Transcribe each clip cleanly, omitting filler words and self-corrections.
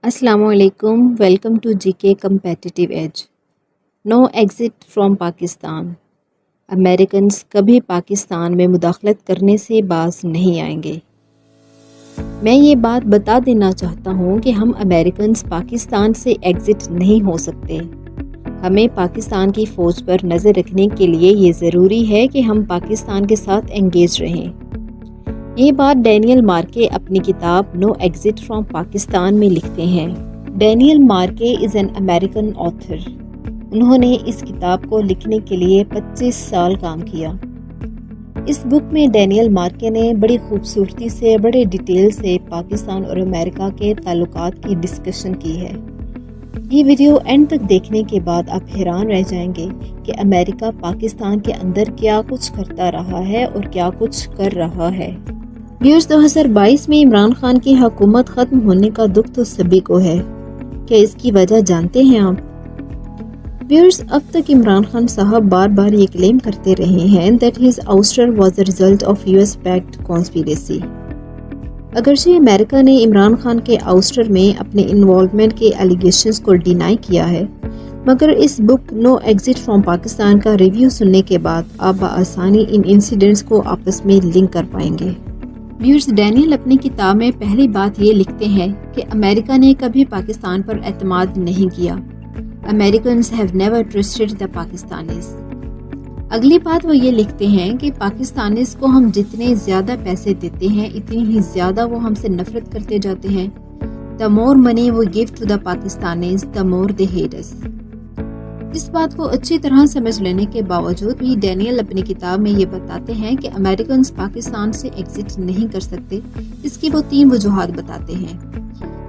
السلام علیکم، welcome to G K competitive edge. No exit from Pakistan. Americans کبھی پاکستان میں مداخلت کرنے سے باز نہیں آئیں گے۔ میں یہ بات بتا دینا چاہتا ہوں کہ ہم امریکنز پاکستان سے ایگزٹ نہیں ہو سکتے۔ ہمیں پاکستان کی فوج پر نظر رکھنے کے لیے یہ ضروری ہے کہ ہم پاکستان کے ساتھ انگیج رہیں۔ یہ بات ڈینیل مارکے اپنی کتاب نو ایگزٹ فرام پاکستان میں لکھتے ہیں۔ Daniel Markey is an American author. انہوں نے اس کتاب کو لکھنے کے لیے 25 سال کام کیا۔ اس بک میں ڈینیل مارکے نے بڑی خوبصورتی سے، بڑے ڈیٹیل سے پاکستان اور امریکہ کے تعلقات کی ڈسکشن کی ہے۔ یہ ویڈیو اینڈ تک دیکھنے کے بعد آپ حیران رہ جائیں گے کہ امریکہ پاکستان کے اندر کیا کچھ کرتا رہا ہے اور کیا کچھ کر رہا ہے۔ 2022 میں عمران خان کی حکومت ختم ہونے کا دکھ تو سبھی کو ہے۔ کیا اس کی وجہ جانتے ہیں آپ؟ اب تک عمران خان صاحب بار بار یہ کلیم کرتے رہے ہیں that his ouster was a result of US backed conspiracy۔ اگرچہ امریکہ نے عمران خان کے آؤسٹر میں اپنے انوالومنٹ کے الیگیشنز کو ڈینائی کیا ہے، مگر اس بک نو ایگزٹ فرام پاکستان کا ریویو سننے کے بعد آپ بآسانی ان انسیڈنٹس کو آپس میں لنک کر پائیں گے۔ ڈینیل اپنی کتاب میں پہلی بات یہ لکھتے ہیں کہ امریکہ نے کبھی پاکستان پر اعتماد نہیں کیا۔ Americans have never trusted the Pakistanis۔ اگلی بات وہ یہ لکھتے ہیں کہ پاکستانیز کو ہم جتنے زیادہ پیسے دیتے ہیں اتنی ہی زیادہ وہ ہم سے نفرت کرتے جاتے ہیں۔ The more money we give to the Pakistanis, the more they hate us۔ اس بات کو اچھی طرح سمجھ لینے کے باوجود بھی ڈینیل اپنی کتاب میں یہ بتاتے ہیں کہ امریکنز پاکستان سے ایگزٹ نہیں کر سکتے۔ اس کی وہ 3 وجوہات بتاتے ہیں۔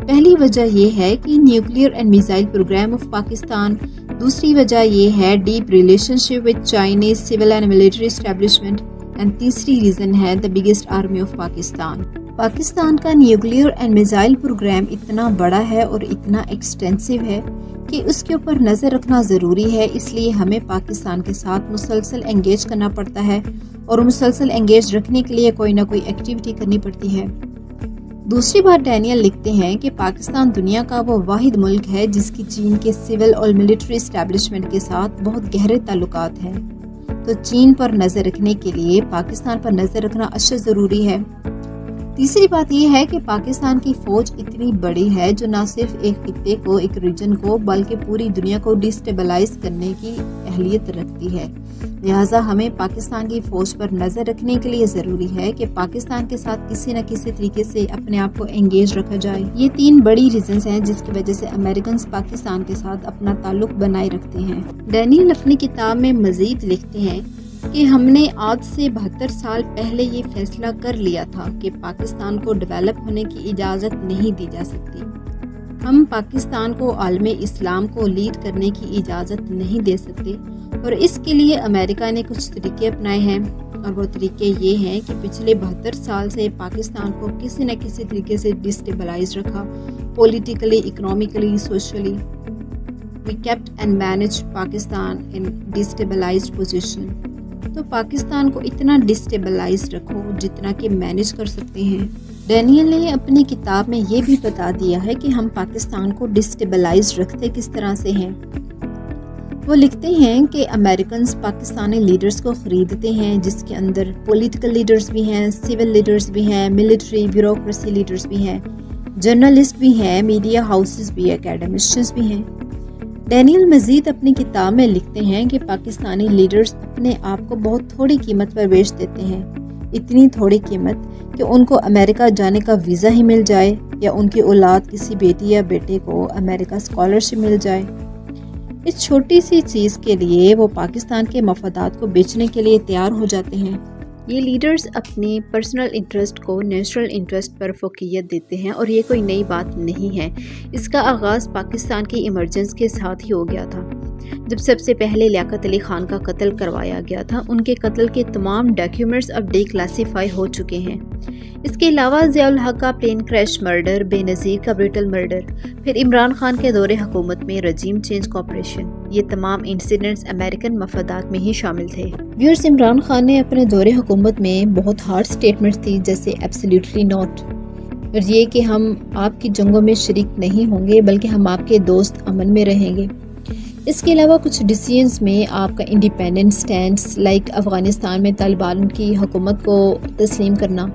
پہلی وجہ یہ ہے کہ nuclear and missile program of Pakistan, دوسری وجہ یہ ہے deep relationship with Chinese civil and military establishment, and تیسری ریزن ہے the biggest army of Pakistan. Pakistan کا نیوکلیئر اینڈ میزائل پروگرام اتنا بڑا ہے اور اتنا ایکسٹینسو ہے کہ اس کے اوپر نظر رکھنا ضروری ہے، اس لیے ہمیں پاکستان کے ساتھ مسلسل انگیج کرنا پڑتا ہے اور مسلسل انگیج رکھنے کے لیے کوئی نہ کوئی ایکٹیویٹی کرنی پڑتی ہے۔ دوسری بات ڈینیل لکھتے ہیں کہ پاکستان دنیا کا وہ واحد ملک ہے جس کی چین کے سول اور ملٹری اسٹیبلشمنٹ کے ساتھ بہت گہرے تعلقات ہیں، تو چین پر نظر رکھنے کے لیے پاکستان پر نظر رکھنا اشد ضروری ہے۔ تیسری بات یہ ہے کہ پاکستان کی فوج اتنی بڑی ہے جو نہ صرف ایک خطے کو، ایک ریجن کو، بلکہ پوری دنیا کو ڈیسٹیبلائز کرنے کی اہلیت رکھتی ہے۔ لہٰذا ہمیں پاکستان کی فوج پر نظر رکھنے کے لیے ضروری ہے کہ پاکستان کے ساتھ کسی نہ کسی طریقے سے اپنے آپ کو انگیج رکھا جائے۔ یہ 3 بڑی ریزنز ہیں جس کی وجہ سے امریکنز پاکستان کے ساتھ اپنا تعلق بنائے رکھتے ہیں۔ ڈینیل اپنی کتاب میں مزید لکھتے ہیں کہ ہم نے آج سے 72 سال پہلے یہ فیصلہ کر لیا تھا کہ پاکستان کو ڈیولپ ہونے کی اجازت نہیں دی جا سکتی۔ ہم پاکستان کو عالم اسلام کو لیڈ کرنے کی اجازت نہیں دے سکتے، اور اس کے لیے امریکہ نے کچھ طریقے اپنائے ہیں، اور وہ طریقے یہ ہیں کہ پچھلے 72 سال سے پاکستان کو کسی نہ کسی طریقے سے ڈسٹیبلائز رکھا، politically, economically, socially. We kept and managed Pakistan in destabilized position۔ تو پاکستان کو اتنا ڈسٹیبلائز رکھو جتنا کہ مینج کر سکتے ہیں۔ ڈینیل نے اپنی کتاب میں یہ بھی بتا دیا ہے کہ ہم پاکستان کو ڈسٹیبلائز رکھتے کس طرح سے ہیں۔ وہ لکھتے ہیں کہ امریکنز پاکستانی لیڈرز کو خریدتے ہیں، جس کے اندر پولیٹیکل لیڈرز بھی ہیں، سول لیڈرز بھی ہیں، ملٹری بیوروکریسی لیڈرز بھی ہیں، جرنلسٹ بھی ہیں، میڈیا ہاؤسز بھی، اکیڈمشنز بھی ہیں۔ ڈینیل مزید اپنی کتاب میں لکھتے ہیں کہ پاکستانی لیڈرز اپنے آپ کو بہت تھوڑی قیمت پر بیچ دیتے ہیں، اتنی تھوڑی قیمت کہ ان کو امریکہ جانے کا ویزا ہی مل جائے، یا ان کی اولاد کسی بیٹی یا بیٹے کو امریکہ اسکالرشپ مل جائے۔ اس چھوٹی سی چیز کے لیے وہ پاکستان کے مفادات کو بیچنے کے لیے تیار ہو جاتے ہیں۔ یہ لیڈرز اپنی پرسنل انٹرسٹ کو نیشنل انٹرسٹ پر فوقیت دیتے ہیں، اور یہ کوئی نئی بات نہیں ہے۔ اس کا آغاز پاکستان کی ایمرجنسی کے ساتھ ہی ہو گیا تھا، جب سب سے پہلے لیاقت علی خان کا قتل کروایا گیا تھا۔ ان کے قتل کے تمام ڈاکیومنٹس اب ڈی کلاسیفائی ہو چکے ہیں۔ اس کے علاوہ ضیاء الحق کا پلین کریش مرڈر، بے نظیر کا بریٹل مرڈر، پھر عمران خان کے دور حکومت میں رجیم چینج کوآپریشن، یہ تمام انسیڈنٹس امریکن مفادات میں ہی شامل تھے۔ عمران خان نے اپنے دور حکومت میں بہت ہارڈ سٹیٹمنٹس دی، جیسے ایبسلیوٹلی ناٹ، اور یہ کہ ہم آپ کی جنگوں میں شریک نہیں ہوں گے بلکہ ہم آپ کے دوست امن میں رہیں گے۔ اس کے علاوہ کچھ ڈیسیژنز میں آپ کا انڈیپینڈنٹ سٹینڈز لائک افغانستان میں طالبان کی حکومت کو تسلیم کرنا،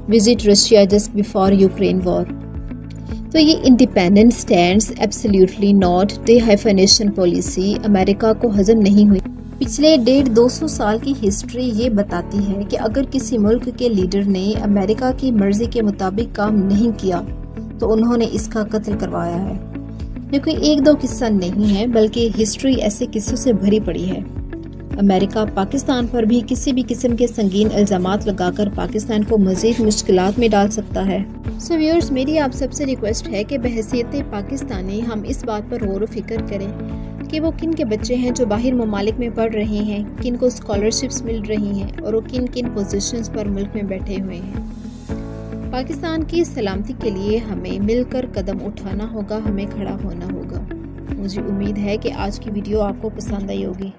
visit Russia just before Ukraine war. تو یہ independent stands absolutely not dehyphenation policy امریکہ کو ہضم نہیں ہوئی۔ پچھلے 150-200 سال کی ہسٹری یہ بتاتی ہے کہ اگر کسی ملک کے لیڈر نے امریکہ کی مرضی کے مطابق کام نہیں کیا تو انہوں نے اس کا قتل کروایا ہے۔ یہ کوئی ایک دو قصہ نہیں ہے بلکہ ہسٹری ایسے قصوں سے بھری پڑی ہے۔ امریکہ پاکستان پر بھی کسی بھی قسم کے سنگین الزامات لگا کر پاکستان کو مزید مشکلات میں ڈال سکتا ہے۔ سو ویورز، میری آپ سب سے ریکویسٹ ہے کہ بحیثیت پاکستانی ہم اس بات پر غور و فکر کریں کہ وہ کن کے بچے ہیں جو باہر ممالک میں پڑھ رہے ہیں، کن کو اسکالرشپس مل رہی ہیں اور وہ کن کن پوزیشنز پر ملک میں بیٹھے ہوئے ہیں۔ پاکستان کی سلامتی کے لیے ہمیں مل کر قدم اٹھانا ہوگا، ہمیں کھڑا ہونا ہوگا۔ مجھے امید ہے کہ آج کی ویڈیو آپ کو پسند آئی ہوگی۔